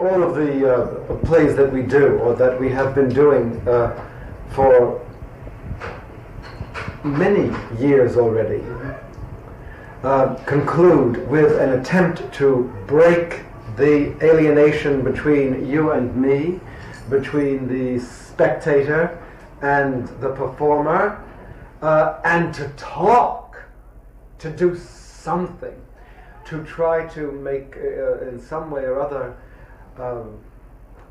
all of the plays that we do, or that we have been doing for many years already, conclude with an attempt to break the alienation between you and me, between the spectator and the performer, and to talk, to do something, to try to make in some way or other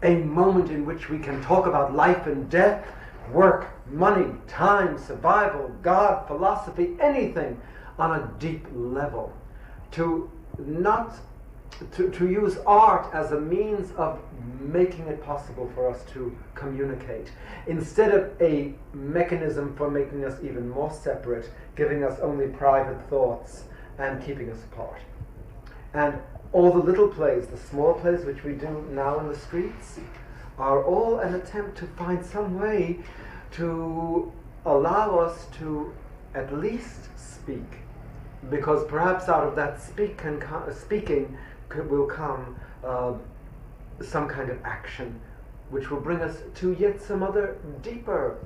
a moment in which we can talk about life and death, work, money, time, survival, God, philosophy, anything on a deep level. To use art as a means of making it possible for us to communicate, instead of a mechanism for making us even more separate, giving us only private thoughts and keeping us apart. And all the little plays, the small plays which we do now in the streets, are all an attempt to find some way to allow us to at least speak, because perhaps out of that speaking will come some kind of action which will bring us to yet some other deeper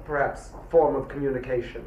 perhaps form of communication.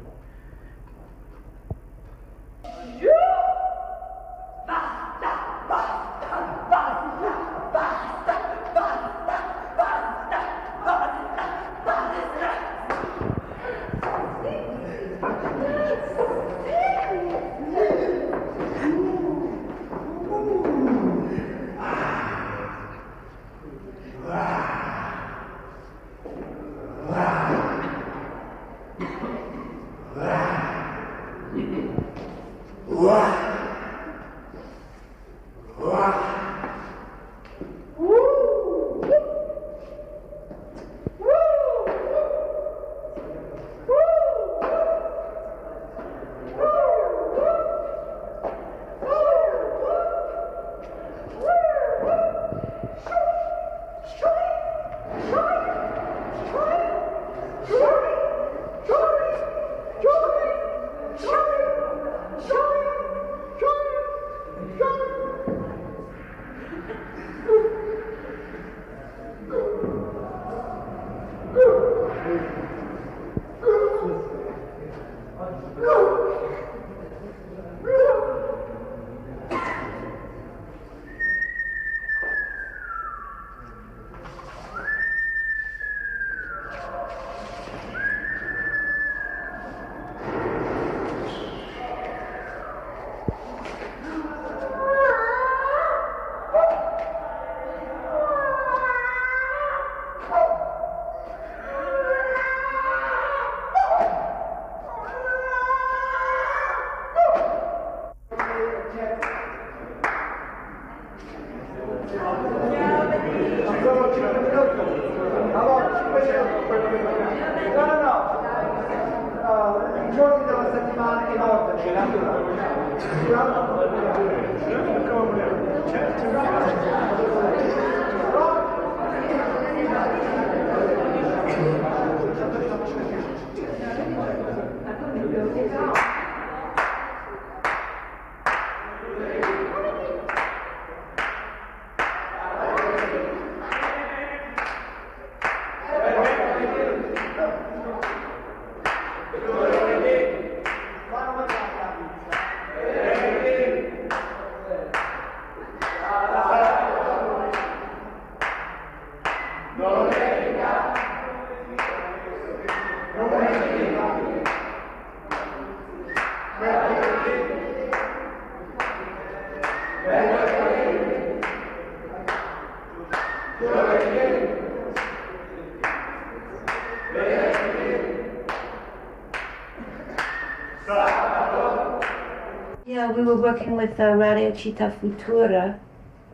Yeah, we were working with Radio Città Futura,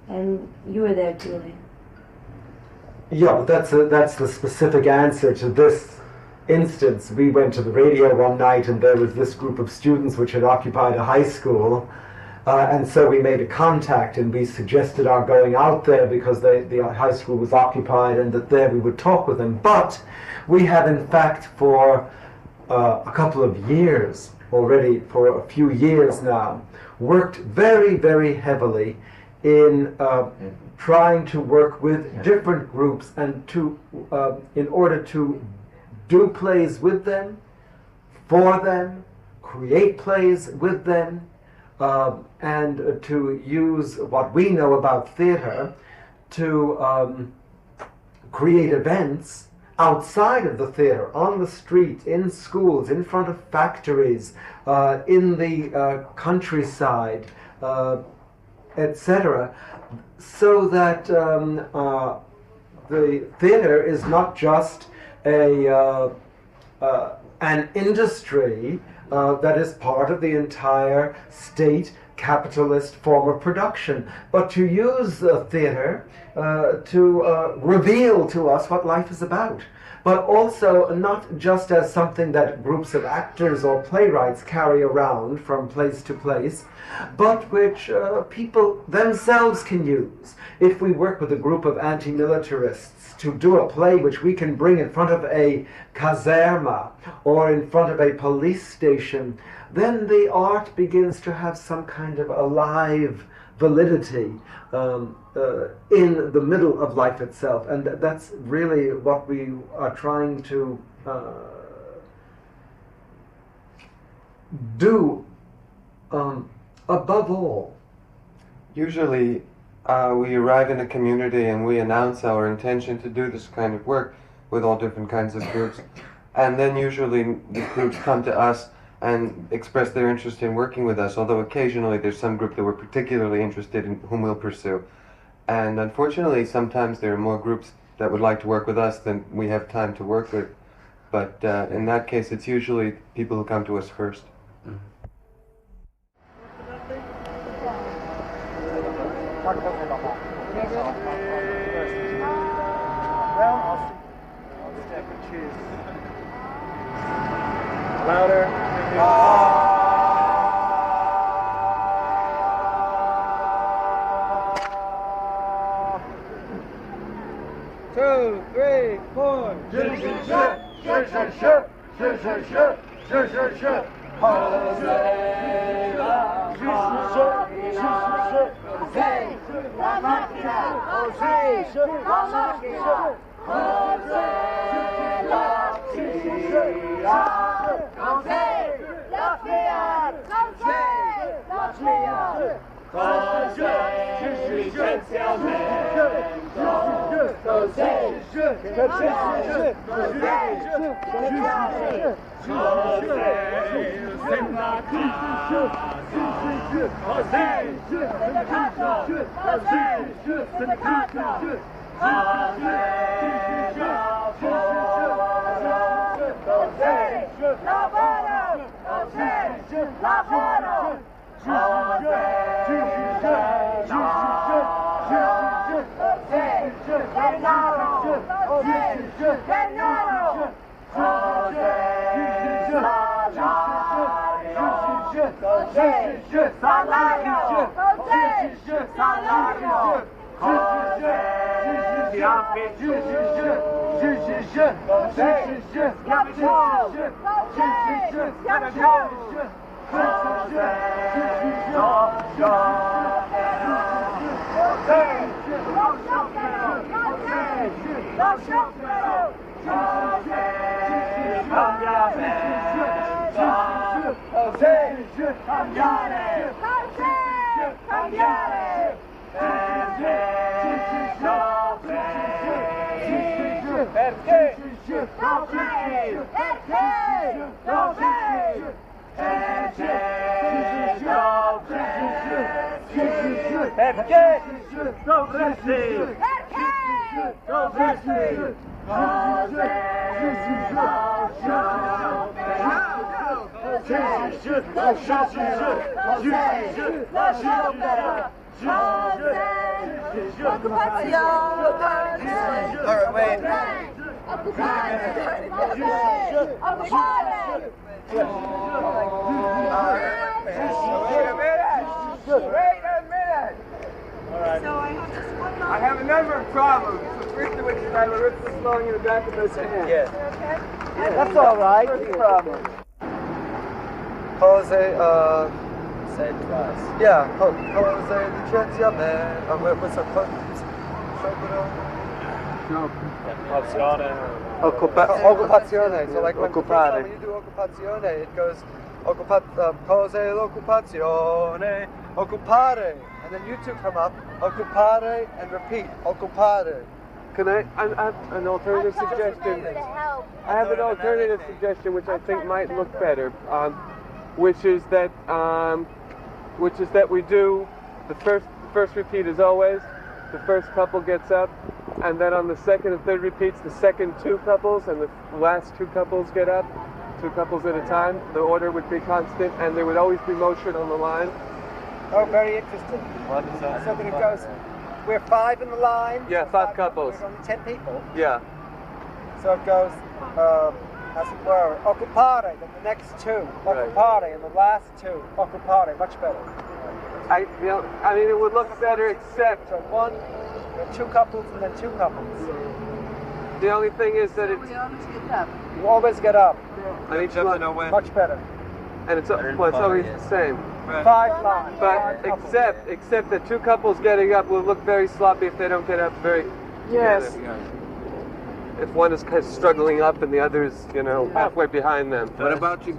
and you were there, Julie. Yeah, that's the specific answer to this instance. We went to the radio one night, and there was this group of students which had occupied a high school, and so we made a contact, and we suggested our going out there because the high school was occupied, and that there we would talk with them. But we had, in fact, for a couple of years already, for a few years now, worked very, very heavily in trying to work with different groups and to in order to do plays with them, for them, create plays with them, and to use what we know about theatre to create events outside of the theatre, on the street, in schools, in front of factories, in the countryside, etc., so that the theatre is not just an industry that is part of the entire state capitalist form of production, but to use theatre to reveal to us what life is about, but also not just as something that groups of actors or playwrights carry around from place to place, but which people themselves can use. If we work with a group of anti-militarists to do a play which we can bring in front of a caserma or in front of a police station, then the art begins to have some kind of alive validity in the middle of life itself. And that's really what we are trying to do above all. Usually we arrive in a community and we announce our intention to do this kind of work with all different kinds of groups, and then usually the groups come to us and express their interest in working with us, although occasionally there's some group that we're particularly interested in whom we'll pursue. And unfortunately sometimes there are more groups that would like to work with us than we have time to work with, but in that case it's usually people who come to us first. Louder. 2, 3, 4. La macchina, José, la macchina, José, la tira, José, la Fiat, José, la Fiat, José, I have a number of problems. The first of which is my larynx flowing in the back of his hand. Yes. That's all right. First problem. Jose, say it twice. Yeah, cose licenzia me. What's up? Occupazione. So like when you do occupazione, it goes cose l'occupazione, occupare, and then you two come up, occupare, and repeat, occupare. Can I have an alternative suggestion? I have an alternative suggestion which I think might look better, which is that we do the first repeat as always. The first couple gets up, and then on the second and third repeats, the second two couples and the last two couples get up, 2 couples at a time. The order would be constant, and there would always be motion on the line. Oh, very interesting. So then it goes, we're 5 in the line. Yeah, 5 couples. There's only 10 people. Yeah. So it goes, as it were, occupare, then the next 2, occupare, and the last 2, occupare, much better. I mean, it would look better except So 1, 2 couples, and then 2 couples. the only thing is that it's You always get up. on each line, Much better. and it's always the same. 5 lines. But 5 couples. except that 2 couples getting up will look very sloppy if they don't get up very Yes. together. If one is kind of struggling up and the other is, halfway behind them. What about you?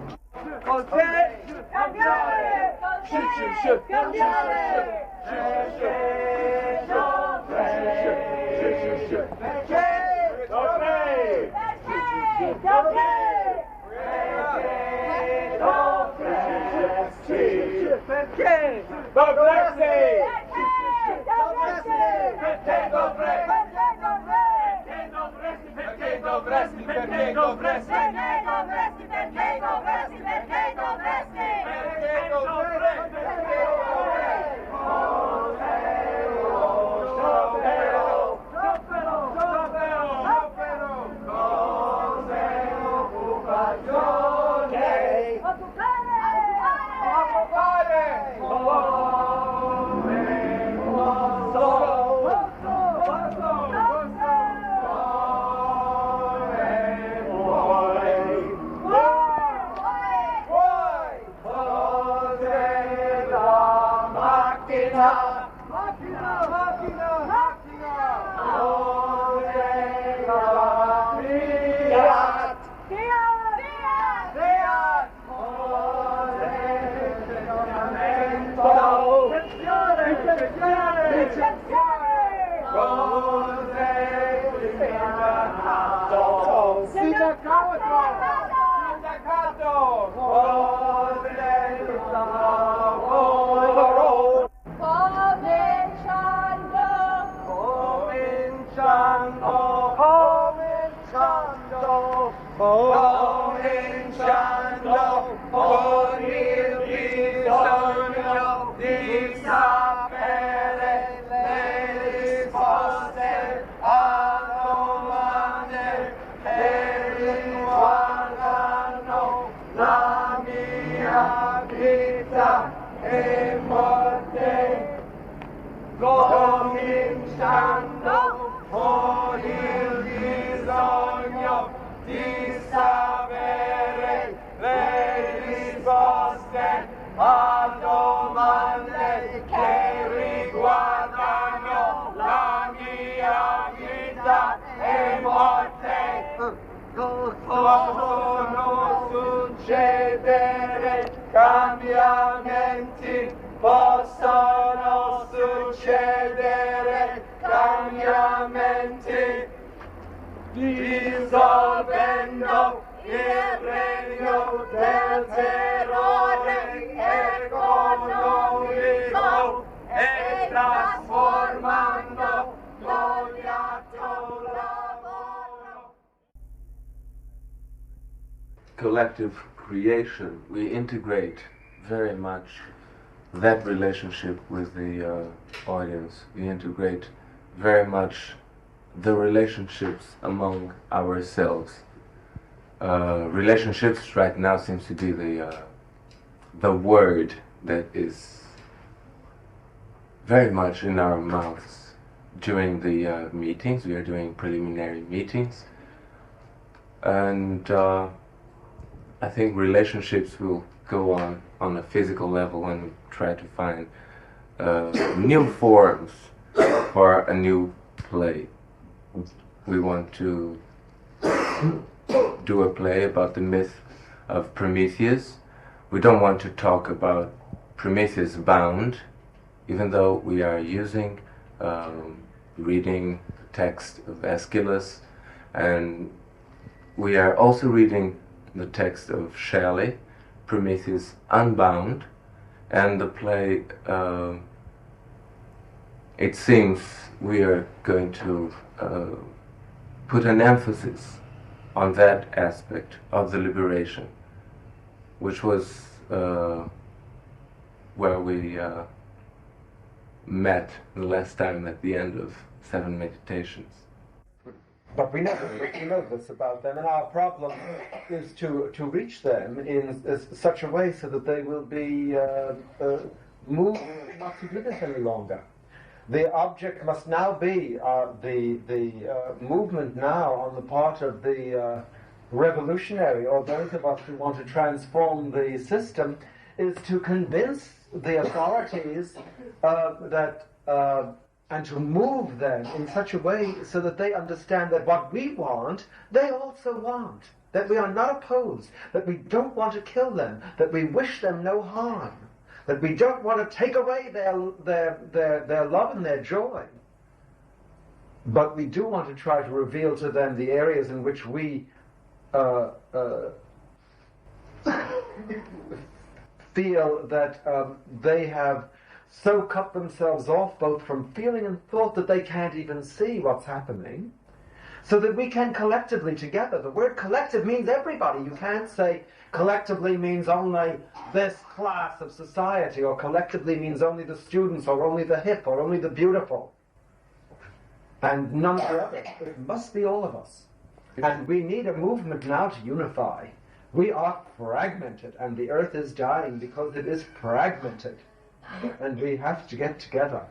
Cambiamenti possono succedere, cambiamenti dissolvendo il regno del terrore economico e trasformando l'odiato lavoro. Collective creation, we integrate very much that relationship with the audience. We integrate very much the relationships among ourselves. Relationships right now seems to be the word that is very much in our mouths during the meetings. We are doing preliminary meetings, and I think relationships will go on a physical level and try to find new forms for a new play. We want to do a play about the myth of Prometheus. We don't want to talk about Prometheus bound, even though we are using reading the text of Aeschylus, and we are also reading the text of Shelley, Prometheus Unbound, and the play, it seems we are going to put an emphasis on that aspect of the liberation, which was where we met the last time at the end of 7 meditations. But we know this about them, and our problem is to reach them in such a way so that they will be moved not to do this any longer. The object must now be the movement now on the part of the revolutionary, or those of us who want to transform the system, is to convince the authorities and to move them in such a way so that they understand that what we want, they also want. That we are not opposed, that we don't want to kill them, that we wish them no harm, that we don't want to take away their love and their joy. But we do want to try to reveal to them the areas in which we feel that they have so cut themselves off both from feeling and thought that they can't even see what's happening, so that we can collectively together. The word collective means everybody. You can't say collectively means only this class of society, or collectively means only the students, or only the hip, or only the beautiful, and none of the others. It must be all of us. And we need a movement now to unify. We are fragmented, and the earth is dying because it is fragmented. And we have to get together.